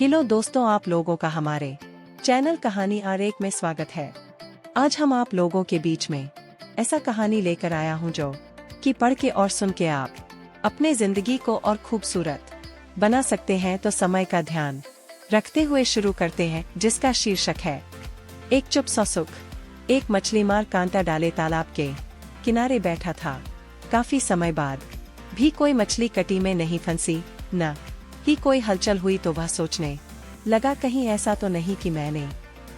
Hello दोस्तों, आप लोगों का हमारे चैनल कहानी आरेख में स्वागत है। आज हम आप लोगों के बीच में ऐसा कहानी लेकर आया हूं जो कि पढ़ के और सुन के आप अपने जिंदगी को और खूबसूरत बना सकते हैं। तो समय का ध्यान रखते हुए शुरू करते हैं, जिसका शीर्षक है एक चुप सा सुख। एक मछलीमार कांटा डाले तालाब के किनारे बैठा था। काफी समय बाद भी कोई मछली कटी में नहीं फंसी, न ही कोई हलचल हुई। तो वह सोचने लगा, कहीं ऐसा तो नहीं कि मैंने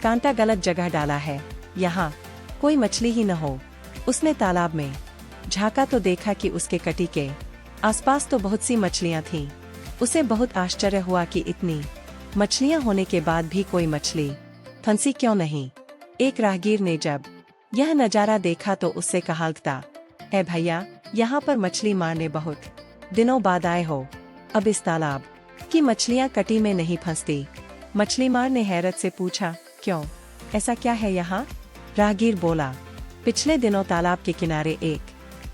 कांटा गलत जगह डाला है, यहाँ कोई मछली ही न हो। उसने तालाब में झांका तो देखा कि उसके कटी के आसपास तो बहुत सी मछलियां थीं। उसे बहुत आश्चर्य हुआ कि इतनी मछलियां होने के बाद भी कोई मछली फंसी क्यों नहीं। एक राहगीर ने जब यह नजारा देखा तो उससे कहा, "ए भैया, यहाँ पर मछली मारने बहुत दिनों बाद आए हो, अब इस तालाब की मछलियां कटी में नहीं फंसती?" मछलीमार ने हैरत से पूछा, "क्यों, ऐसा क्या है यहाँ?" राहगीर बोला, "पिछले दिनों तालाब के किनारे एक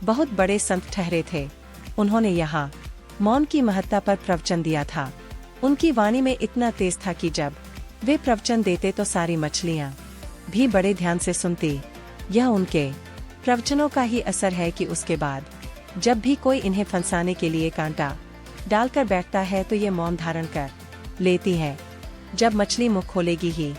बहुत बड़े संत ठहरे थे। उन्होंने यहाँ मौन की महत्ता पर प्रवचन दिया था। उनकी वाणी में इतना तेज था कि जब वे प्रवचन देते तो सारी मछलियाँ भी बड़े ध्यान से सुनती। यह उनके प्रवचनों का ही असर है कि उसके बाद जब भी कोई इन्हें फंसाने के लिए कांटा डालकर बैठता है तो ये मौन धारण कर लेती है। जब मछली मुख खोलेगी ही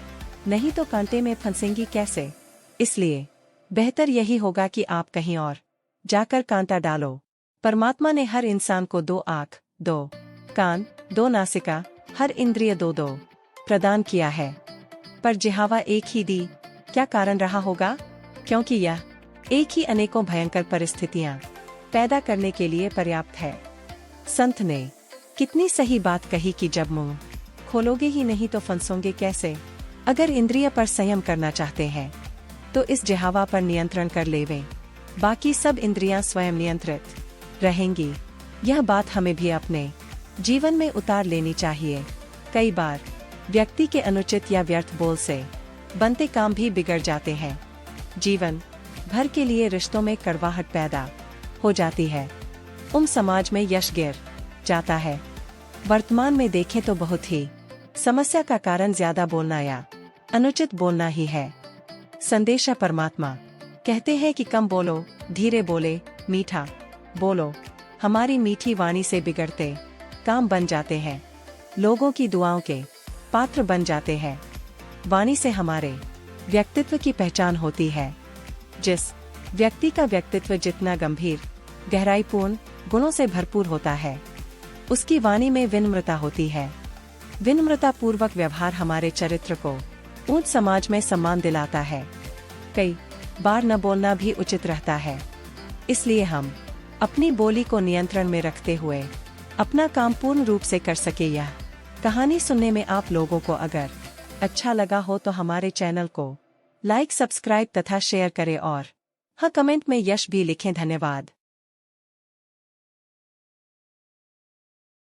नहीं तो कांटे में फंसेंगी कैसे? इसलिए बेहतर यही होगा कि आप कहीं और जाकर कांटा डालो। परमात्मा ने हर इंसान को 2 आँख, 2 कान, 2 नासिका, हर इंद्रिय 2-2 प्रदान किया है, पर जिह्वा एक ही दी। क्या कारण रहा होगा? क्योंकि यह एक ही अनेकों भयंकर परिस्थितियां पैदा करने के लिए पर्याप्त है। संत ने कितनी सही बात कही कि जब मुंह खोलोगे ही नहीं तो फंसोगे कैसे? अगर इंद्रिय पर संयम करना चाहते हैं तो इस जिह्वा पर नियंत्रण कर लेवें, बाकी सब इंद्रियां स्वयं नियंत्रित रहेंगी। यह बात हमें भी अपने जीवन में उतार लेनी चाहिए। कई बार व्यक्ति के अनुचित या व्यर्थ बोल से बनते काम भी बिगड़ जाते हैं। जीवन भर के लिए रिश्तों में कड़वाहट पैदा हो जाती है। समाज में यश गिर जाता है। वर्तमान में देखें तो बहुत ही समस्या का कारण ज्यादा बोलना या अनुचित बोलना ही है। संदेशा परमात्मा कहते हैं कि कम बोलो, धीरे बोले, मीठा बोलो। हमारी मीठी वाणी से बिगड़ते काम बन जाते हैं, लोगों की दुआओं के पात्र बन जाते हैं। वाणी से हमारे व्यक्तित्व की पहचान होती है। जिस व्यक्ति का व्यक्तित्व जितना गंभीर, गहराईपूर्ण गुणों से भरपूर होता है, उसकी वाणी में विनम्रता होती है। विनम्रता पूर्वक व्यवहार हमारे चरित्र को ऊंच समाज में सम्मान दिलाता है। कई बार न बोलना भी उचित रहता है, इसलिए हम अपनी बोली को नियंत्रण में रखते हुए अपना काम पूर्ण रूप से कर सके। यह कहानी सुनने में आप लोगों को अगर अच्छा लगा हो तो हमारे चैनल को लाइक, सब्सक्राइब तथा शेयर करें और हाँ, कमेंट में यश भी लिखें। धन्यवाद।